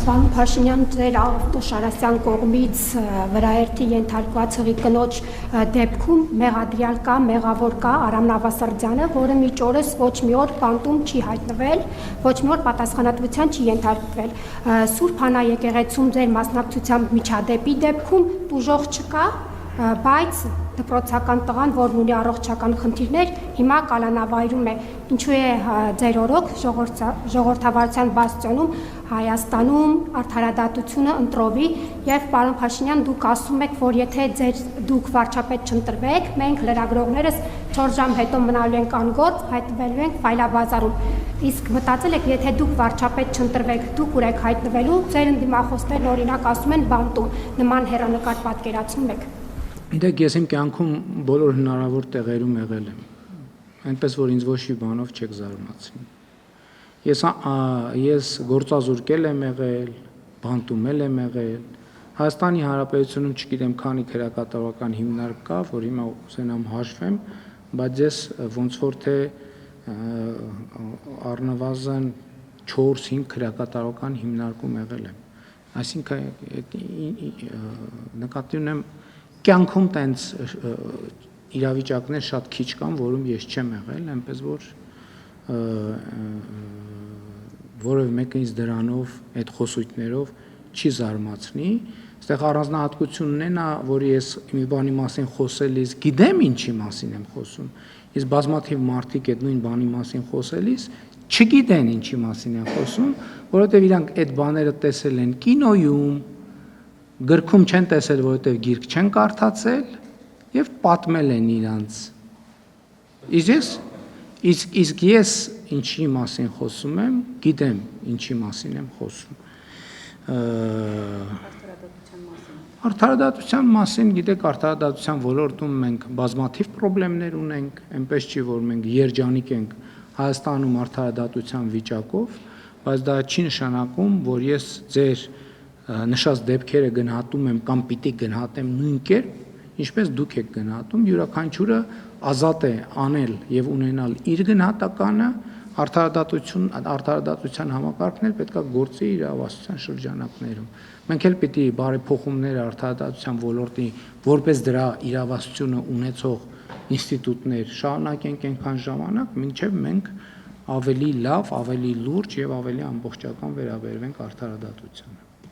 Պարոն Փաշինյան, ձեր Արտոշարասյան կողմից վրաերթի ենթարկված հղի կնոջ դեպքում մեղադրյալ կա, մեղավոր կա Արամ Նավասարդյանը, որը մինչ օրս ոչ մի օր բանտում չի հայտնվել, ոչ մի օր պատասխանատվության չի ենթարկվել։ Սուրբ Հանա եկեղեցում ձեր մասնակցությամբ միջադեպի դեպքում տուժող չկա, բայց դպրոցական տղան, որն ունի առողջական խնդիրներ, հիմա կալանավայրում է։ Ինչու է ձեր օրոք ժողովրդավարության բաստիոնում Հայաստանում արդարադատությունը ընտրովի եւ պարոն Փաշինյան, դուք ասում եք, որ եթե դուք վարչապետ չընտրվեք, մենք լրագրողներս 4 ժամ հետո մնալու ենք անգործ, հայտնվելու ենք ֆայլաբազարում։ Իսկ մտածել եք, եթե դուք վարչապետ չընտրվեք, դուք ուր եք հայտնվելու, ձեր ընդդիմախոսներն օրինակ ասում են բանտում, նման հեռանկար պատկերացնում եք։ Գիտեք, ես իմ կյանքում բոլոր հնարավոր տեղերում եղել եմ, այնպես որ ինձ ոչ մի բանով չեք զարմացնի։ Ես գործազուրկել եմ եղել, բանտումել եմ եղել, Հայաստանի Հանրապետությունում չգիտեմ քանի քրեակատարական հիմնարկ կա, որ հիմա ուզենամ հաշվեմ, բայց ես ոնց որ թե առնվազն 4-5 քրեակատարական հիմնարկում եղել եմ, այսինքն նկատի ունեմ կյանքում տենց իրավիճակներ շատ քիչ կան, որում ես չեմ եղել, այնպես որ որևէ մեկը ինձ դրանով, այդ խոսույթներով չի զարմացնի, այստեղ առանձնահատկությունն է նա, որ ես մի բանի մասին խոսելիս գիտեմ ինչի մասին եմ խոսում, ես բազմաթիվ մարդիկ այդ նույն բանի մասին խոսելիս չգիտեն ինչի մասին են խոսում, որովհետև իրանք այդ բաները տեսել են կինոյում, գրքում չեն տեսել, որովհետև գիրք չեն կարդացել եւ պատմել են իրանց։ Իսկ ես ինչի մասին խոսում եմ, գիտեմ ինչի մասին եմ խոսում։ Արդարադատության մասին, գիտեք, արդարադատության ոլորտում մենք բազմաթիվ խնդիրներ ունենք, այնպես չի, որ մենք երջանիկ ենք Հայաստանում արդարադատության վիճակով, բայց դա չի նշանակում, որ ես ձեր նշած դեպքերը գնահատում եմ կամ պիտի գնահատեմ նույն կերպ, ինչպես դուք եք գնահատում, յուրաքանչյուրը ազատ է անել եւ ունենալ իր գնահատականը, արդարադատության համակարգն էլ պետք է գործի իր ավասության շրջանակներում։ Մենք էլ պիտի բարեփոխումներ արդարադատության ոլորտի որպես դրա իրավասությունը ունեցող ինստիտուտներ շարունակենք այնքան ժամանակ, մինչև մենք ավելի լավ, ավելի լուրջ եւ ավելի ամբողջական վերաբերվենք արդարադատությանը։